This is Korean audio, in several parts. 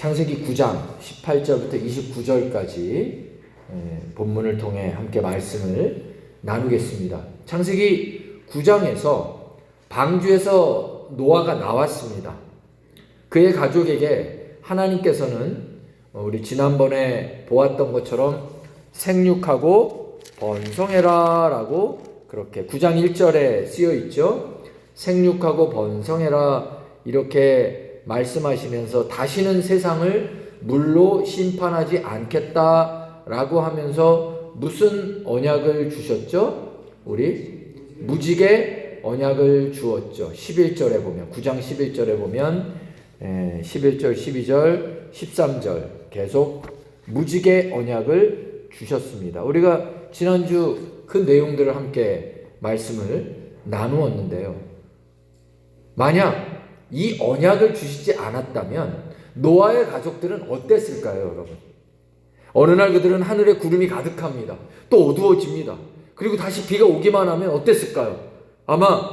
창세기 9장 18절부터 29절까지 본문을 통해 함께 말씀을 나누겠습니다. 창세기 9장에서 방주에서 노아가 나왔습니다. 그의 가족에게 하나님께서는 우리 지난번에 보았던 것처럼 생육하고 번성해라 라고 그렇게 9장 1절에 쓰여 있죠. 생육하고 번성해라 이렇게 말씀하시면서 다시는 세상을 물로 심판하지 않겠다라고 하면서 무슨 언약을 주셨죠? 우리 무지개 언약을 주었죠. 11절에 보면 9장 11절에 보면 11절, 12절, 13절 계속 무지개 언약을 주셨습니다. 우리가 지난주 그 내용들을 함께 말씀을 나누었는데요. 만약 이 언약을 주시지 않았다면 노아의 가족들은 어땠을까요, 여러분? 어느 날 그들은 하늘에 구름이 가득합니다. 또 어두워집니다. 그리고 다시 비가 오기만 하면 어땠을까요? 아마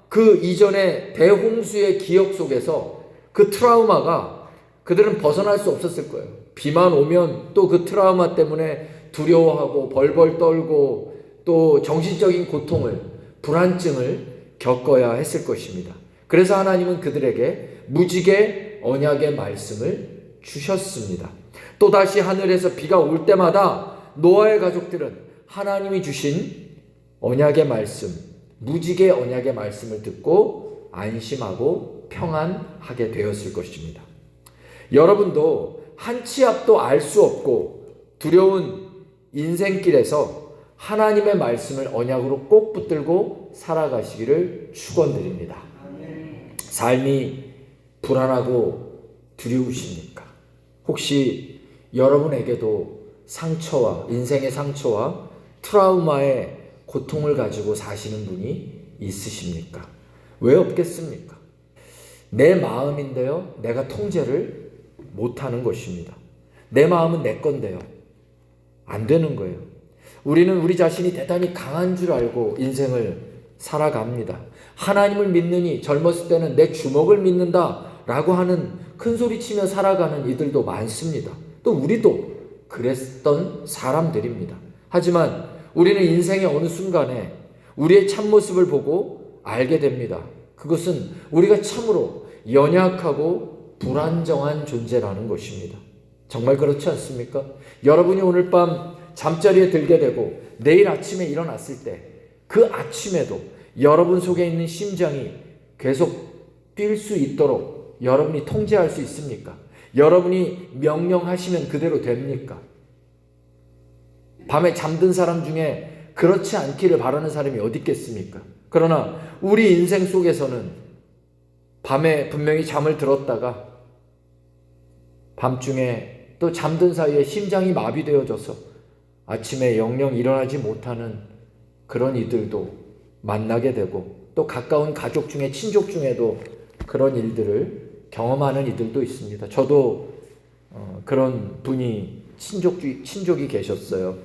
그 이전의 대홍수의 기억 속에서 그 트라우마가 그들은 벗어날 수 없었을 거예요. 비만 오면 또 그 트라우마 때문에 두려워하고 벌벌 떨고 또 정신적인 고통을, 불안증을 겪어야 했을 것입니다. 그래서 하나님은 그들에게 무지개 언약의 말씀을 주셨습니다. 또다시 하늘에서 비가 올 때마다 노아의 가족들은 하나님이 주신 언약의 말씀, 무지개 언약의 말씀을 듣고 안심하고 평안하게 되었을 것입니다. 여러분도 한 치 앞도 알 수 없고 두려운 인생길에서 하나님의 말씀을 언약으로 꼭 붙들고 살아가시기를 축원드립니다. 삶이 불안하고 두려우십니까? 혹시 여러분에게도 상처와 인생의 상처와 트라우마의 고통을 가지고 사시는 분이 있으십니까? 왜 없겠습니까? 내 마음인데요, 내가 통제를 못하는 것입니다. 내 마음은 내 건데요, 안 되는 거예요. 우리는 우리 자신이 대단히 강한 줄 알고 인생을 살아갑니다. 하나님을 믿느니 젊었을 때는 내 주먹을 믿는다 라고 하는 큰 소리치며 살아가는 이들도 많습니다. 또 우리도 그랬던 사람들입니다. 하지만 우리는 인생의 어느 순간에 우리의 참모습을 보고 알게 됩니다. 그것은 우리가 참으로 연약하고 불안정한 존재라는 것입니다. 정말 그렇지 않습니까? 여러분이 오늘 밤 잠자리에 들게 되고 내일 아침에 일어났을 때 그 아침에도 여러분 속에 있는 심장이 계속 뛸 수 있도록 여러분이 통제할 수 있습니까? 여러분이 명령하시면 그대로 됩니까? 밤에 잠든 사람 중에 그렇지 않기를 바라는 사람이 어디 있겠습니까? 그러나 우리 인생 속에서는 밤에 분명히 잠을 들었다가 밤중에 또 잠든 사이에 심장이 마비되어져서 아침에 영영 일어나지 못하는 그런 이들도 만나게 되고 또 가까운 가족 중에 친족 중에도 그런 일들을 경험하는 이들도 있습니다. 저도 그런 분이 친족이 계셨어요.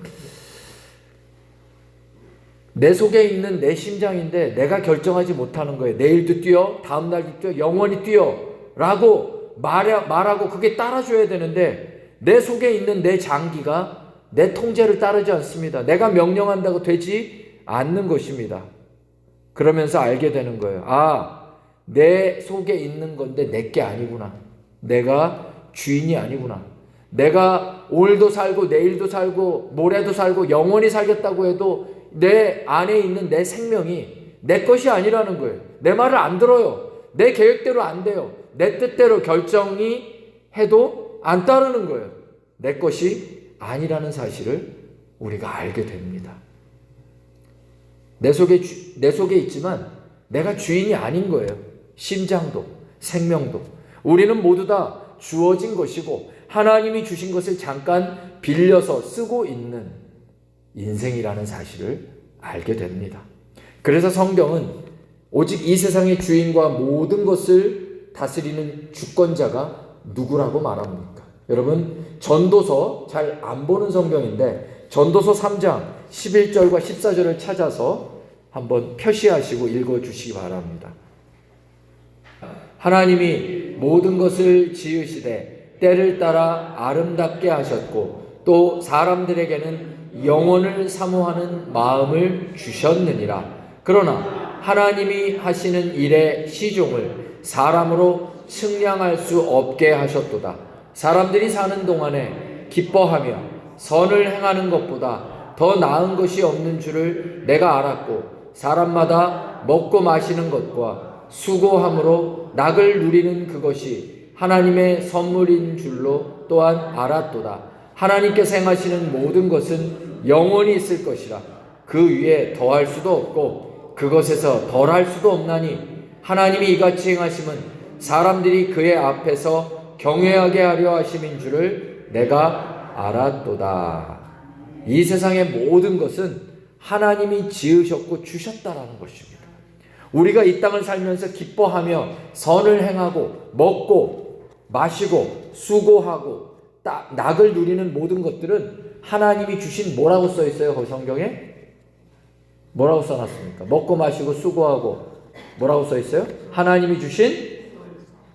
내 속에 있는 내 심장인데 내가 결정하지 못하는 거예요. 내일도 뛰어, 다음날도 뛰어, 영원히 뛰어 라고 말하고 그게 따라줘야 되는데 내 속에 있는 내 장기가 내 통제를 따르지 않습니다. 내가 명령한다고 되지 않는 것입니다. 그러면서 알게 되는 거예요. 아, 내 속에 있는 건데 내게 아니구나. 내가 주인이 아니구나. 내가 오늘도 살고 내일도 살고 모레도 살고 영원히 살겠다고 해도 내 안에 있는 내 생명이 내 것이 아니라는 거예요. 내 말을 안 들어요. 내 계획대로 안 돼요. 내 뜻대로 결정이 해도 안 따르는 거예요. 내 것이 아니라는 사실을 우리가 알게 됩니다. 내 속에 있지만 내가 주인이 아닌 거예요. 심장도 생명도. 우리는 모두 다 주어진 것이고 하나님이 주신 것을 잠깐 빌려서 쓰고 있는 인생이라는 사실을 알게 됩니다. 그래서 성경은 오직 이 세상의 주인과 모든 것을 다스리는 주권자가 누구라고 말합니까? 여러분, 전도서 잘 안 보는 성경인데 전도서 3장 11절과 14절을 찾아서 한번 표시하시고 읽어주시기 바랍니다. 하나님이 모든 것을 지으시되 때를 따라 아름답게 하셨고 또 사람들에게는 영혼을 사모하는 마음을 주셨느니라. 그러나 하나님이 하시는 일의 시종을 사람으로 측량할 수 없게 하셨도다. 사람들이 사는 동안에 기뻐하며 선을 행하는 것보다 더 나은 것이 없는 줄을 내가 알았고 사람마다 먹고 마시는 것과 수고함으로 낙을 누리는 그것이 하나님의 선물인 줄로 또한 알았도다. 하나님께서 행하시는 모든 것은 영원히 있을 것이라. 그 위에 더할 수도 없고 그것에서 덜할 수도 없나니 하나님이 이같이 행하심은 사람들이 그의 앞에서 경외하게 하려 하심인 줄을 내가 알았도다. 이 세상의 모든 것은 하나님이 지으셨고 주셨다라는 것입니다. 우리가 이 땅을 살면서 기뻐하며 선을 행하고 먹고 마시고 수고하고 낙을 누리는 모든 것들은 하나님이 주신 뭐라고 써 있어요? 거기 성경에? 뭐라고 써놨습니까? 먹고 마시고 수고하고 뭐라고 써 있어요? 하나님이 주신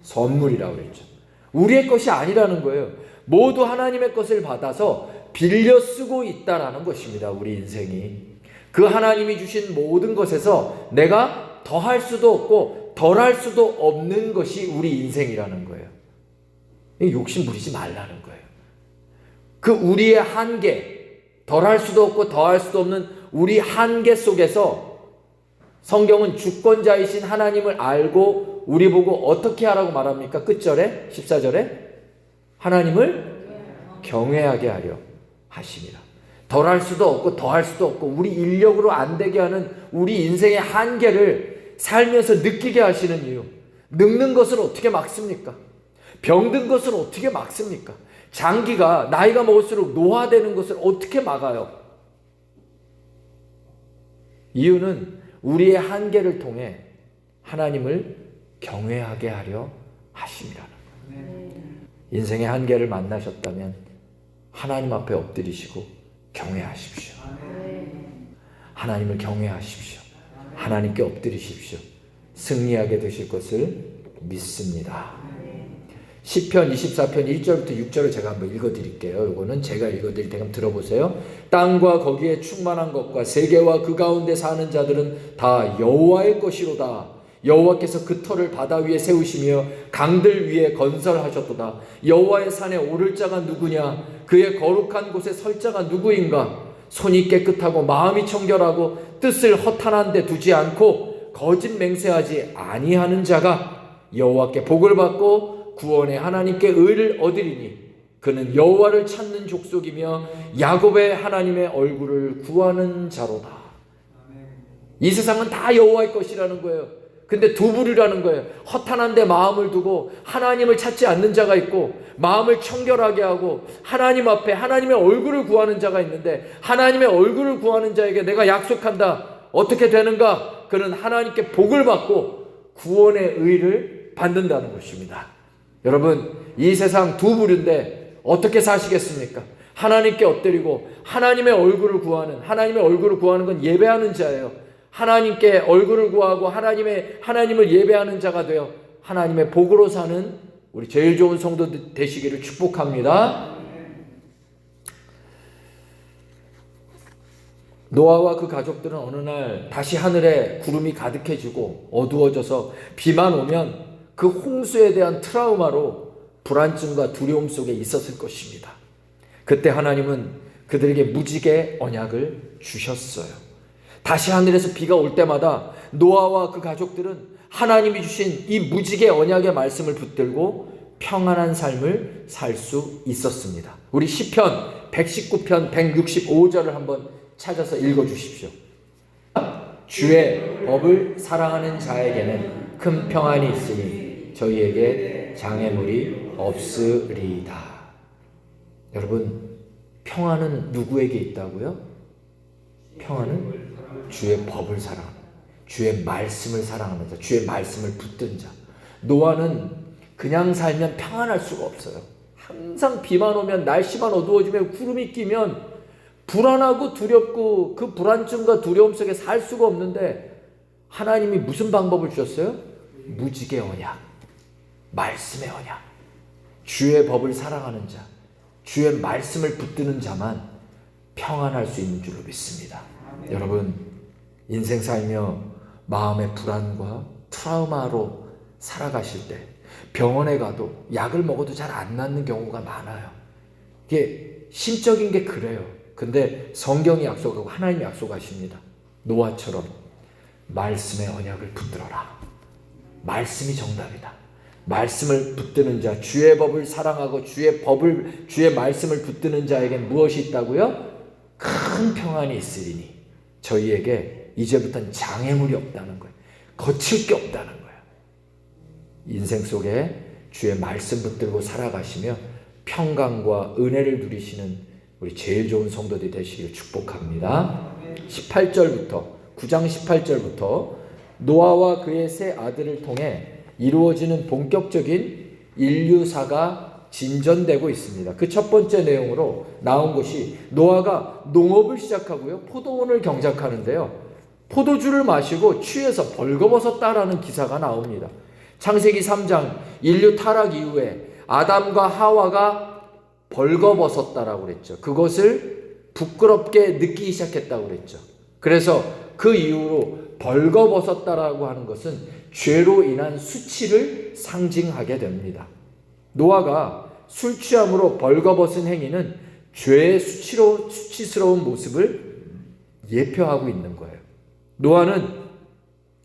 선물이라고 그랬죠. 우리의 것이 아니라는 거예요. 모두 하나님의 것을 받아서 빌려 쓰고 있다라는 것입니다. 우리 인생이. 그 하나님이 주신 모든 것에서 내가 더할 수도 없고 덜할 수도 없는 것이 우리 인생이라는 거예요. 욕심 부리지 말라는 거예요. 그 우리의 한계, 덜할 수도 없고 더할 수도 없는 우리 한계 속에서 성경은 주권자이신 하나님을 알고 우리 보고 어떻게 하라고 말합니까? 끝절에 14절에 하나님을 경외하게 하려 하심이라. 덜할 수도 없고 더할 수도 없고 우리 인력으로 안 되게 하는 우리 인생의 한계를 살면서 느끼게 하시는 이유. 늙는 것을 어떻게 막습니까? 병든 것을 어떻게 막습니까? 장기가 나이가 먹을수록 노화되는 것을 어떻게 막아요? 이유는 우리의 한계를 통해 하나님을 경외하게 하려 하심이라는 거예요. 인생의 한계를 만나셨다면 하나님 앞에 엎드리시고 경외하십시오. 하나님을 경외하십시오. 하나님께 엎드리십시오. 승리하게 되실 것을 믿습니다. 시편 24편 1절부터 6절을 제가 한번 읽어드릴게요. 이거는 제가 읽어드릴 테니까 들어보세요. 땅과 거기에 충만한 것과 세계와 그 가운데 사는 자들은 다 여호와의 것이로다. 여호와께서 그 터를 바다 위에 세우시며 강들 위에 건설하셨도다. 여호와의 산에 오를 자가 누구냐? 그의 거룩한 곳에 설 자가 누구인가? 손이 깨끗하고 마음이 청결하고 뜻을 허탄한 데 두지 않고 거짓 맹세하지 아니하는 자가 여호와께 복을 받고 구원의 하나님께 의를 얻으리니 그는 여호와를 찾는 족속이며 야곱의 하나님의 얼굴을 구하는 자로다. 이 세상은 다 여호와의 것이라는 거예요. 근데 두 부류라는 거예요. 허탄한 데 마음을 두고 하나님을 찾지 않는 자가 있고 마음을 청결하게 하고 하나님 앞에 하나님의 얼굴을 구하는 자가 있는데 하나님의 얼굴을 구하는 자에게 내가 약속한다. 어떻게 되는가? 그는 하나님께 복을 받고 구원의 의를 받는다는 것입니다. 여러분, 이 세상 두 부류인데 어떻게 사시겠습니까? 하나님께 엎드리고 하나님의 얼굴을 구하는, 하나님의 얼굴을 구하는 건 예배하는 자예요. 하나님께 얼굴을 구하고 하나님을 예배하는 자가 되어 하나님의 복으로 사는 우리 제일 좋은 성도 되시기를 축복합니다. 노아와 그 가족들은 어느 날 다시 하늘에 구름이 가득해지고 어두워져서 비만 오면 그 홍수에 대한 트라우마로 불안증과 두려움 속에 있었을 것입니다. 그때 하나님은 그들에게 무지개 언약을 주셨어요. 다시 하늘에서 비가 올 때마다 노아와 그 가족들은 하나님이 주신 이 무지개 언약의 말씀을 붙들고 평안한 삶을 살 수 있었습니다. 우리 시편 119편 165절을 한번 찾아서 읽어주십시오. 주의 법을 사랑하는 자에게는 큰 평안이 있으니 저희에게 장애물이 없으리이다. 여러분, 평안은 누구에게 있다고요? 평안은 주의 법을 사랑하는, 주의 말씀을 사랑하는 자, 주의 말씀을 붙든 자. 노아는 그냥 살면 평안할 수가 없어요. 항상 비만 오면, 날씨만 어두워지면, 구름이 끼면 불안하고 두렵고 그 불안증과 두려움 속에 살 수가 없는데 하나님이 무슨 방법을 주셨어요? 무지개 언약, 말씀의 언약, 주의 법을 사랑하는 자, 주의 말씀을 붙드는 자만 평안할 수 있는 줄로 믿습니다. 여러분, 인생 살며 마음의 불안과 트라우마로 살아가실 때 병원에 가도 약을 먹어도 잘 안 낫는 경우가 많아요. 이게 심적인 게 그래요. 근데 성경이 약속하고 하나님이 약속하십니다. 노아처럼 말씀의 언약을 붙들어라. 말씀이 정답이다. 말씀을 붙드는 자, 주의 법을 사랑하고 주의 말씀을 붙드는 자에겐 무엇이 있다고요? 큰 평안이 있으리니 저희에게 이제부터는 장애물이 없다는 거예요. 거칠 게 없다는 거예요. 인생 속에 주의 말씀 붙들고 살아가시며 평강과 은혜를 누리시는 우리 제일 좋은 성도들이 되시기를 축복합니다. 18절부터 9장 18절부터 노아와 그의 세 아들을 통해 이루어지는 본격적인 인류사가 진전되고 있습니다. 그 첫 번째 내용으로 나온 것이 노아가 농업을 시작하고요. 포도원을 경작하는데요. 포도주를 마시고 취해서 벌거벗었다라는 기사가 나옵니다. 창세기 3장 인류 타락 이후에 아담과 하와가 벌거벗었다라고 그랬죠. 그것을 부끄럽게 느끼기 시작했다고 그랬죠. 그래서 그 이후로 벌거벗었다라고 하는 것은 죄로 인한 수치를 상징하게 됩니다. 노아가 술 취함으로 벌거벗은 행위는 죄의 수치스러운 모습을 예표하고 있는 거예요. 노아는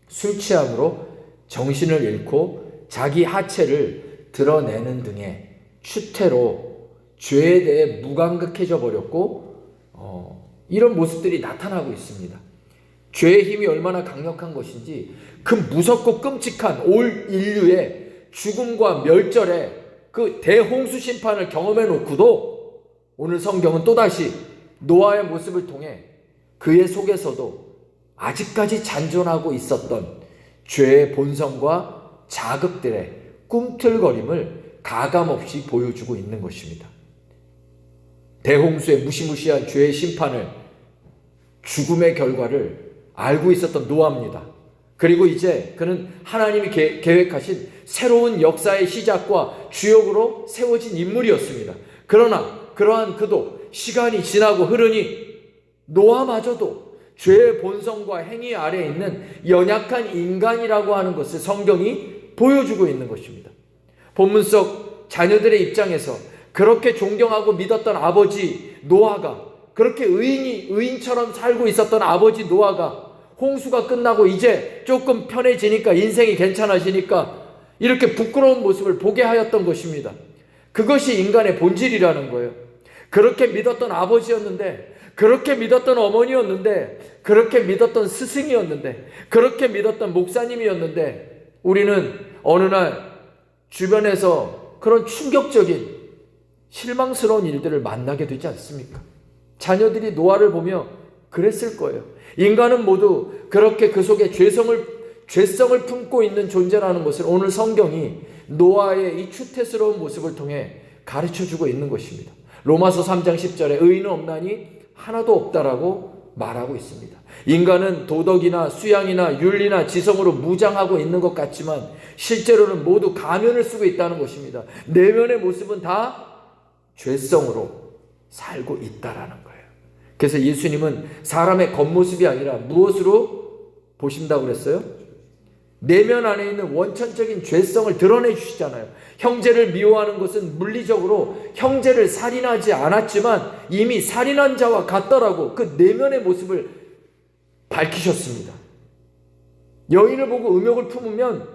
술 취함으로 정신을 잃고 자기 하체를 드러내는 등의 추태로 죄에 대해 무감각해져 버렸고 이런 모습들이 나타나고 있습니다. 죄의 힘이 얼마나 강력한 것인지 그 무섭고 끔찍한 올 인류의 죽음과 멸절의 그 대홍수 심판을 경험해 놓고도 오늘 성경은 또다시 노아의 모습을 통해 그의 속에서도 아직까지 잔존하고 있었던 죄의 본성과 자극들의 꿈틀거림을 가감없이 보여주고 있는 것입니다. 대홍수의 무시무시한 죄의 심판을, 죽음의 결과를 알고 있었던 노아입니다. 그리고 이제 그는 하나님이 계획하신 새로운 역사의 시작과 주역으로 세워진 인물이었습니다. 그러나 그러한 그도 시간이 지나고 흐르니 노아마저도 죄의 본성과 행위 아래에 있는 연약한 인간이라고 하는 것을 성경이 보여주고 있는 것입니다. 본문 속 자녀들의 입장에서 그렇게 존경하고 믿었던 아버지 노아가, 그렇게 의인처럼 살고 있었던 아버지 노아가 홍수가 끝나고 이제 조금 편해지니까, 인생이 괜찮아지니까 이렇게 부끄러운 모습을 보게 하였던 것입니다. 그것이 인간의 본질이라는 거예요. 그렇게 믿었던 아버지였는데, 그렇게 믿었던 어머니였는데, 그렇게 믿었던 스승이었는데, 그렇게 믿었던 목사님이었는데, 우리는 어느 날 주변에서 그런 충격적인 실망스러운 일들을 만나게 되지 않습니까? 자녀들이 노아를 보며 그랬을 거예요. 인간은 모두 그렇게 그 속에 죄성을 품고 있는 존재라는 것을 오늘 성경이 노아의 이 추태스러운 모습을 통해 가르쳐주고 있는 것입니다. 로마서 3장 10절에 의인은 없나니 하나도 없다라고 말하고 있습니다. 인간은 도덕이나 수양이나 윤리나 지성으로 무장하고 있는 것 같지만 실제로는 모두 가면을 쓰고 있다는 것입니다. 내면의 모습은 다 죄성으로 살고 있다라는 거예요. 그래서 예수님은 사람의 겉모습이 아니라 무엇으로 보신다고 그랬어요? 내면 안에 있는 원천적인 죄성을 드러내 주시잖아요. 형제를 미워하는 것은 물리적으로 형제를 살인하지 않았지만 이미 살인한 자와 같더라고 그 내면의 모습을 밝히셨습니다. 여인을 보고 음욕을 품으면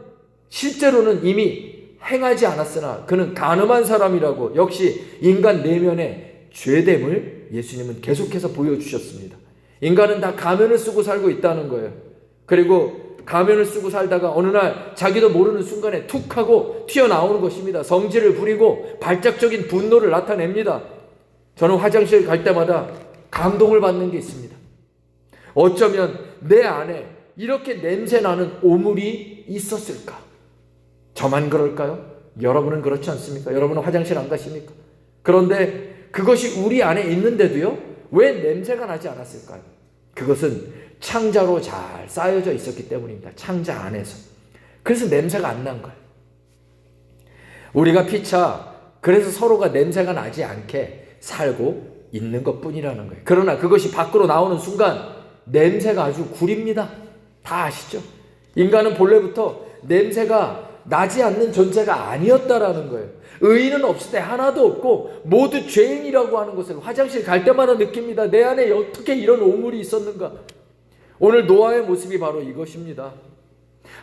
실제로는 이미 행하지 않았으나 그는 간음한 사람이라고, 역시 인간 내면의 죄됨을 예수님은 계속해서 보여주셨습니다. 인간은 다 가면을 쓰고 살고 있다는 거예요. 그리고 가면을 쓰고 살다가 어느 날 자기도 모르는 순간에 툭 하고 튀어나오는 것입니다. 성질을 부리고 발작적인 분노를 나타냅니다. 저는 화장실 갈 때마다 감동을 받는 게 있습니다. 어쩌면 내 안에 이렇게 냄새나는 오물이 있었을까? 저만 그럴까요? 여러분은 그렇지 않습니까? 여러분은 화장실 안 가십니까? 그런데 그것이 우리 안에 있는데도요, 왜 냄새가 나지 않았을까요? 그것은 창자로 잘 쌓여져 있었기 때문입니다. 창자 안에서. 그래서 냄새가 안 난 거예요. 우리가 피차 그래서 서로가 냄새가 나지 않게 살고 있는 것뿐이라는 거예요. 그러나 그것이 밖으로 나오는 순간 냄새가 아주 구립니다. 다 아시죠? 인간은 본래부터 냄새가 나지 않는 존재가 아니었다라는 거예요. 의인은 없을 때 하나도 없고 모두 죄인이라고 하는 것을 화장실 갈 때마다 느낍니다. 내 안에 어떻게 이런 오물이 있었는가. 오늘 노아의 모습이 바로 이것입니다.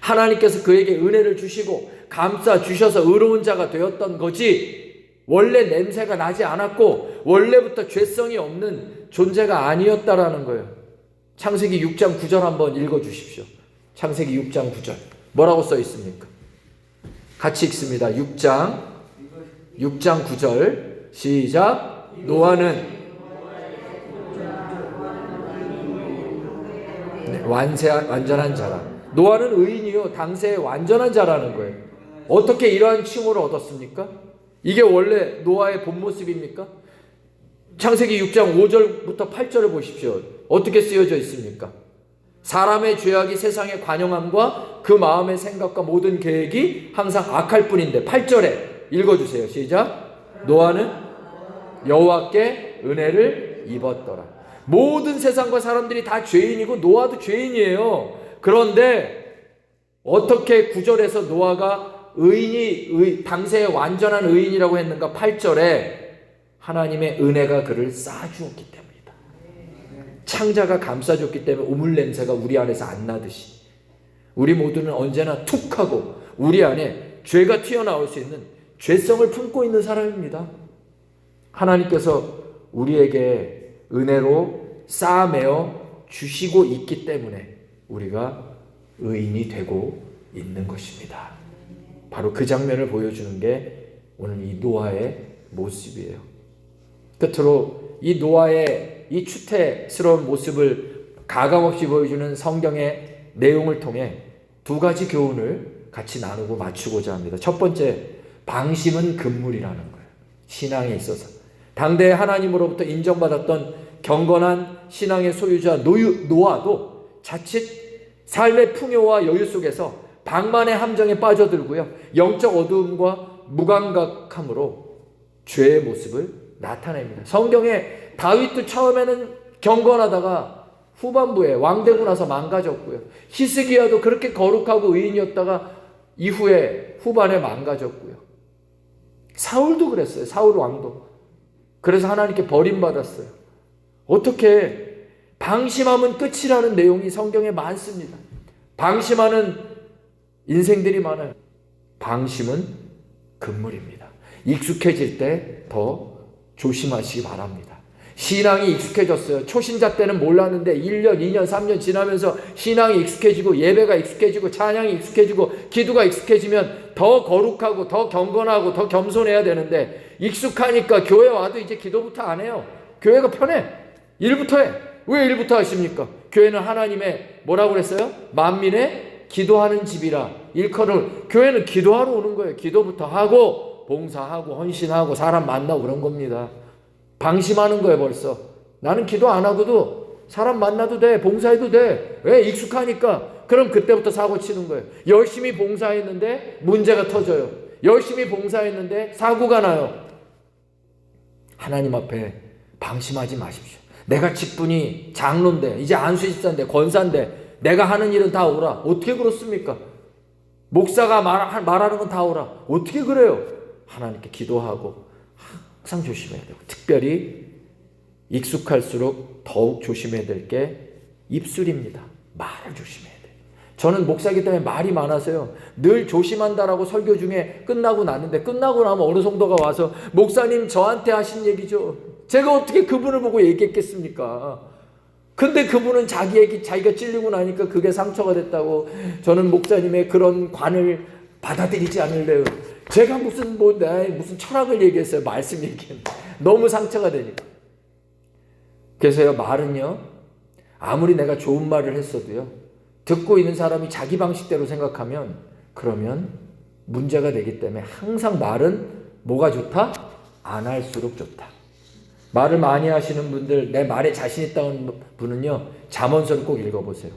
하나님께서 그에게 은혜를 주시고 감싸 주셔서 의로운 자가 되었던 거지, 원래 냄새가 나지 않았고 원래부터 죄성이 없는 존재가 아니었다라는 거예요. 창세기 6장 9절 한번 읽어주십시오. 창세기 6장 9절 뭐라고 써 있습니까? 같이 읽습니다. 6장 9절 시작. 노아는 완전한 자라. 노아는 의인이요 당세의 완전한 자라는 거예요. 어떻게 이러한 칭호를 얻었습니까? 이게 원래 노아의 본 모습입니까? 창세기 6장 5절부터 8절을 보십시오. 어떻게 쓰여져 있습니까? 사람의 죄악이 세상에 관영함과 그 마음의 생각과 모든 계획이 항상 악할 뿐인데, 8절에 읽어주세요. 시작. 노아는 여호와께 은혜를 입었더라. 모든 세상과 사람들이 다 죄인이고 노아도 죄인이에요. 그런데 어떻게 9절에서 노아가 당세의 완전한 의인이라고 했는가? 8절에 하나님의 은혜가 그를 쌓아주었기 때문이다. 창자가 감싸줬기 때문에 우물 냄새가 우리 안에서 안 나듯이 우리 모두는 언제나 툭 하고 우리 안에 죄가 튀어나올 수 있는 죄성을 품고 있는 사람입니다. 하나님께서 우리에게 은혜로 쌓아매어 주시고 있기 때문에 우리가 의인이 되고 있는 것입니다. 바로 그 장면을 보여주는 게 오늘 이 노아의 모습이에요. 끝으로 이 노아의 이 추태스러운 모습을 가감없이 보여주는 성경의 내용을 통해 두 가지 교훈을 같이 나누고 맞추고자 합니다. 첫 번째, 방심은 금물이라는 거예요. 신앙에 있어서 당대 하나님으로부터 인정받았던 경건한 신앙의 소유자 노아도 자칫 삶의 풍요와 여유 속에서 방만의 함정에 빠져들고요, 영적 어두움과 무감각함으로 죄의 모습을 나타냅니다. 성경에 다윗도 처음에는 경건하다가 후반부에 왕되고 나서 망가졌고요, 히스기야도 그렇게 거룩하고 의인이었다가 이후에 후반에 망가졌고요, 사울도 그랬어요. 사울 왕도. 그래서 하나님께 버림받았어요. 어떻게 방심하면 끝이라는 내용이 성경에 많습니다. 방심하는 인생들이 많아요. 방심은 금물입니다. 익숙해질 때 더 조심하시기 바랍니다. 신앙이 익숙해졌어요. 초신자 때는 몰랐는데 1년, 2년, 3년 지나면서 신앙이 익숙해지고 예배가 익숙해지고 찬양이 익숙해지고 기도가 익숙해지면 더 거룩하고 더 경건하고 더 겸손해야 되는데, 익숙하니까 교회 와도 이제 기도부터 안 해요. 교회가 편해. 일부터 해. 왜 일부터 하십니까? 교회는 하나님의 뭐라고 그랬어요? 만민의 기도하는 집이라. 일컬을 교회는 기도하러 오는 거예요. 기도부터 하고 봉사하고 헌신하고 사람 만나고 그런 겁니다. 방심하는 거예요. 벌써 나는 기도 안 하고도 사람 만나도 돼, 봉사해도 돼. 왜? 익숙하니까. 그럼 그때부터 사고 치는 거예요. 열심히 봉사했는데 문제가 터져요. 열심히 봉사했는데 사고가 나요. 하나님 앞에 방심하지 마십시오. 내가 직분이 장로인데, 이제 안수집사인데, 권사인데 내가 하는 일은 다 오라. 어떻게 그렇습니까? 목사가 말하는 건 다 오라. 어떻게 그래요? 하나님께 기도하고 항상 조심해야 되고, 특별히 익숙할수록 더욱 조심해야 될 게 입술입니다. 말을 조심해야 돼요. 저는 목사이기 때문에 말이 많아서요, 늘 조심한다라고 설교 중에 끝나고 나면 어느 성도가 와서 목사님 저한테 하신 얘기죠. 제가 어떻게 그분을 보고 얘기했겠습니까? 근데 그분은 자기가 찔리고 나니까 그게 상처가 됐다고 저는 목사님의 그런 관을 받아들이지 않을래요. 제가 무슨 철학을 얘기했어요. 말씀 얘기했는데 너무 상처가 되니까. 그래서요, 말은요, 아무리 내가 좋은 말을 했어도요, 듣고 있는 사람이 자기 방식대로 생각하면 그러면 문제가 되기 때문에 항상 말은 뭐가 좋다? 안 할수록 좋다. 말을 많이 하시는 분들, 내 말에 자신 있다는 분은요, 잠언서를 꼭 읽어보세요.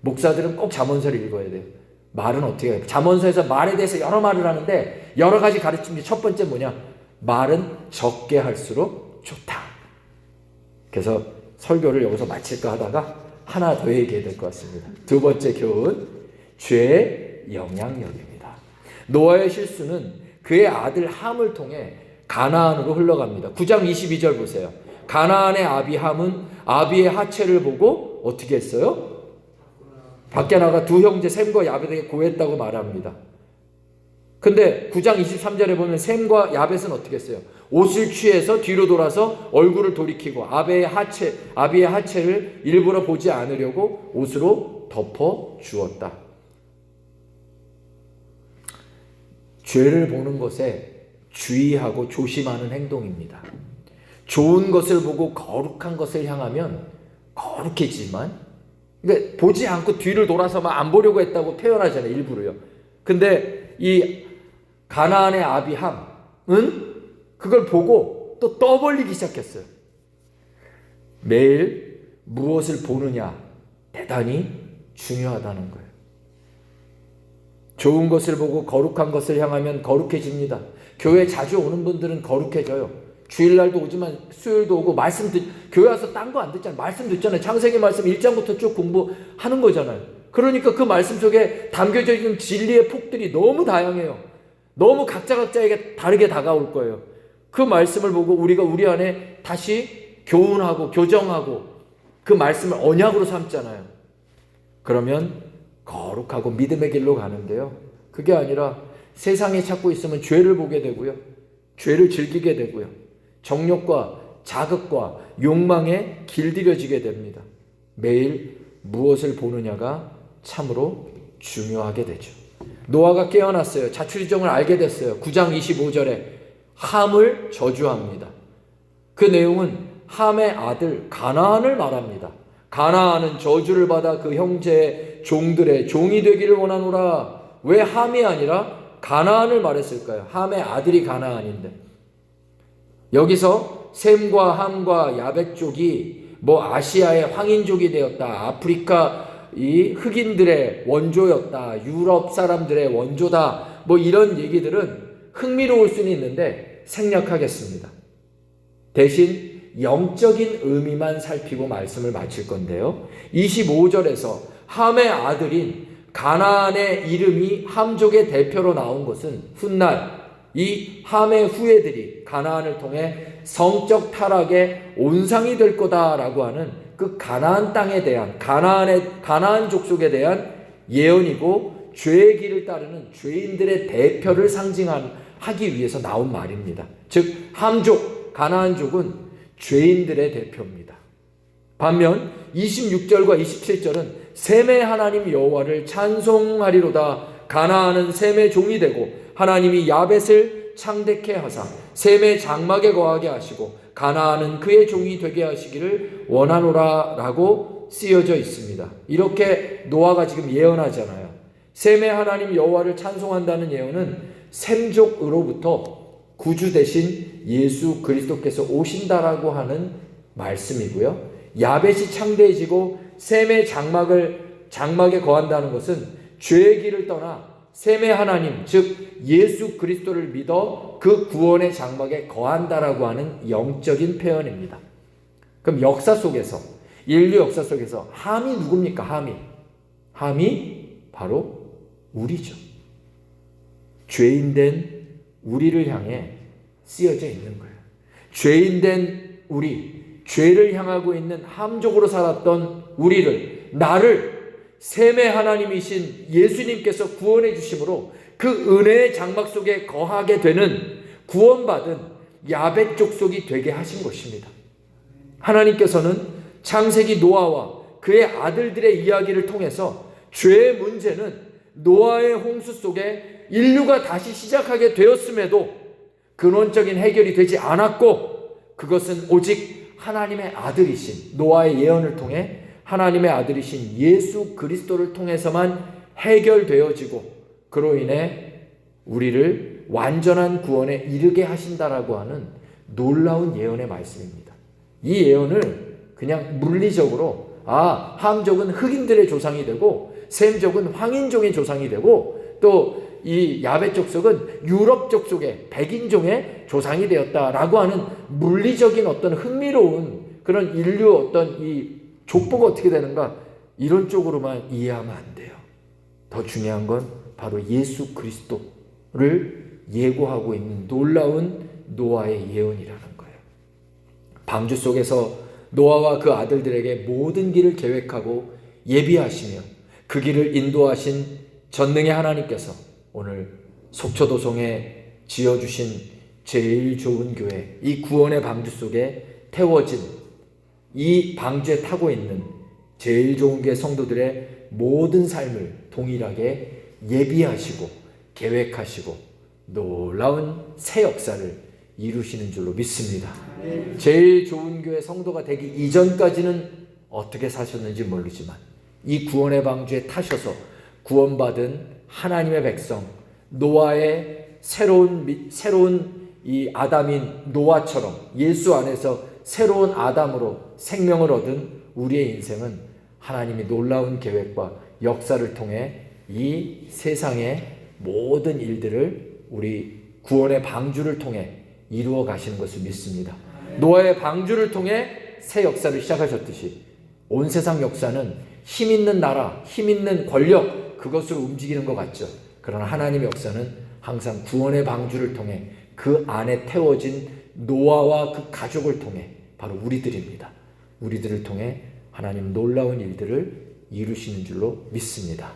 목사들은 꼭 잠언서를 읽어야 돼요. 말은 어떻게 해요? 잠언서에서 말에 대해서 여러 말을 하는데 여러 가지 가르침이, 첫 번째 뭐냐? 말은 적게 할수록 좋다. 그래서 설교를 여기서 마칠까 하다가 하나 더 얘기해야 될 것 같습니다. 두 번째 교훈, 죄의 영향력입니다. 노아의 실수는 그의 아들 함을 통해 가나안으로 흘러갑니다. 9장 22절 보세요. 가나안의 아비 함은 아비의 하체를 보고 어떻게 했어요? 밖에 나가 두 형제 셈과 야벳에게 고했다고 말합니다. 근데 9장 23절에 보면 셈과 야벳은 어떻게 했어요? 옷을 취해서 뒤로 돌아서 얼굴을 돌이키고 아비의 하체를 일부러 보지 않으려고 옷으로 덮어 주었다. 죄를 보는 것에 주의하고 조심하는 행동입니다. 좋은 것을 보고 거룩한 것을 향하면 거룩해지만, 그러니까 보지 않고 뒤를 돌아서 막 안 보려고 했다고 표현하잖아요, 일부러요. 근데 이 가나안의 아비 함은 그걸 보고 또 떠벌리기 시작했어요. 매일 무엇을 보느냐 대단히 중요하다는 거예요. 좋은 것을 보고 거룩한 것을 향하면 거룩해집니다. 교회 자주 오는 분들은 거룩해져요. 주일날도 오지만 수요일도 오고 교회 와서 딴 거 안 듣잖아요. 말씀 듣잖아요. 창세기 말씀 1장부터 쭉 공부하는 거잖아요. 그러니까 그 말씀 속에 담겨져 있는 진리의 폭들이 너무 다양해요. 너무 각자에게 다르게 다가올 거예요. 그 말씀을 보고 우리가 우리 안에 다시 교훈하고 교정하고 그 말씀을 언약으로 삼잖아요. 그러면 거룩하고 믿음의 길로 가는데요. 그게 아니라 세상에 찾고 있으면 죄를 보게 되고요. 죄를 즐기게 되고요. 정욕과 자극과 욕망에 길들여지게 됩니다. 매일 무엇을 보느냐가 참으로 중요하게 되죠. 노아가 깨어났어요. 자초지종을 알게 됐어요. 9장 25절에 함을 저주합니다. 그 내용은 함의 아들 가나안을 말합니다. 가나안은 저주를 받아 그 형제의 종들의 종이 되기를 원하노라. 왜 함이 아니라 가나안을 말했을까요? 함의 아들이 가나안인데. 여기서 셈과 함과 야벳 족이 아시아의 황인족이 되었다. 아프리카 이 흑인들의 원조였다. 유럽 사람들의 원조다. 이런 얘기들은 흥미로울 수는 있는데 생략하겠습니다. 대신 영적인 의미만 살피고 말씀을 마칠 건데요. 25절에서 함의 아들인 가나안의 이름이 함족의 대표로 나온 것은 훗날 이 함의 후예들이 가나안을 통해 성적 타락의 온상이 될 거다라고 하는 그 가나안 땅에 대한 가나안 족속에 대한 예언이고 죄의 길을 따르는 죄인들의 대표를 상징하기 위해서 나온 말입니다. 즉 함족, 가나안족은 죄인들의 대표입니다. 반면 26절과 27절은 셈의 하나님 여호와를 찬송하리로다. 가나안은 셈의 종이 되고 하나님이 야벳을 창대케 하사 셈의 장막에 거하게 하시고 가나안은 그의 종이 되게 하시기를 원하노라 라고 쓰여져 있습니다. 이렇게 노아가 지금 예언하잖아요. 셈의 하나님 여호와를 찬송한다는 예언은 셈족으로부터 구주 대신 예수 그리스도께서 오신다라고 하는 말씀이고요. 야벳이 창대해지고 셈의 장막에 거한다는 것은 죄의 길을 떠나 셈의 하나님 즉 예수 그리스도를 믿어 그 구원의 장막에 거한다라고 하는 영적인 표현입니다. 그럼 인류 역사 속에서 함이 누굽니까? 함이 바로 우리죠. 죄인된 우리를 향해 쓰여져 있는 거예요. 죄인된 우리, 죄를 향하고 있는 함족으로 살았던 우리를, 나를 셈의 하나님이신 예수님께서 구원해 주심으로 그 은혜의 장막 속에 거하게 되는 구원받은 야벳 족속이 되게 하신 것입니다. 하나님께서는 창세기 노아와 그의 아들들의 이야기를 통해서 죄의 문제는 노아의 홍수 속에 인류가 다시 시작하게 되었음에도 근원적인 해결이 되지 않았고 그것은 오직 하나님의 아들이신 노아의 예언을 통해 하나님의 아들이신 예수 그리스도를 통해서만 해결되어지고 그로 인해 우리를 완전한 구원에 이르게 하신다라고 하는 놀라운 예언의 말씀입니다. 이 예언을 그냥 물리적으로 함족은 흑인들의 조상이 되고 셈족은 황인종의 조상이 되고 또 이 야벳 족속은 유럽 족속의 백인종의 조상이 되었다라고 하는 물리적인 어떤 흥미로운 그런 인류 어떤 이 족보가 어떻게 되는가, 이런 쪽으로만 이해하면 안 돼요. 더 중요한 건 바로 예수 그리스도를 예고하고 있는 놀라운 노아의 예언이라는 거예요. 방주 속에서 노아와 그 아들들에게 모든 길을 계획하고 예비하시며 그 길을 인도하신 전능의 하나님께서 오늘 속초도성에 지어주신 제일 좋은 교회, 이 구원의 방주 속에 태워진 이 방주에 타고 있는 제일 좋은 교회 성도들의 모든 삶을 동일하게 예비하시고 계획하시고 놀라운 새 역사를 이루시는 줄로 믿습니다. 제일 좋은 교회 성도가 되기 이전까지는 어떻게 사셨는지 모르지만 이 구원의 방주에 타셔서 구원받은 하나님의 백성 노아의 새로운 이 아담인 노아처럼 예수 안에서 새로운 아담으로 생명을 얻은 우리의 인생은 하나님이 놀라운 계획과 역사를 통해 이 세상의 모든 일들을 우리 구원의 방주를 통해 이루어 가시는 것을 믿습니다. 노아의 방주를 통해 새 역사를 시작하셨듯이 온 세상 역사는 힘 있는 나라, 힘 있는 권력, 그것으로 움직이는 것 같죠. 그러나 하나님의 역사는 항상 구원의 방주를 통해 그 안에 태워진 노아와 그 가족을 통해 바로 우리들입니다. 우리들을 통해 하나님 놀라운 일들을 이루시는 줄로 믿습니다.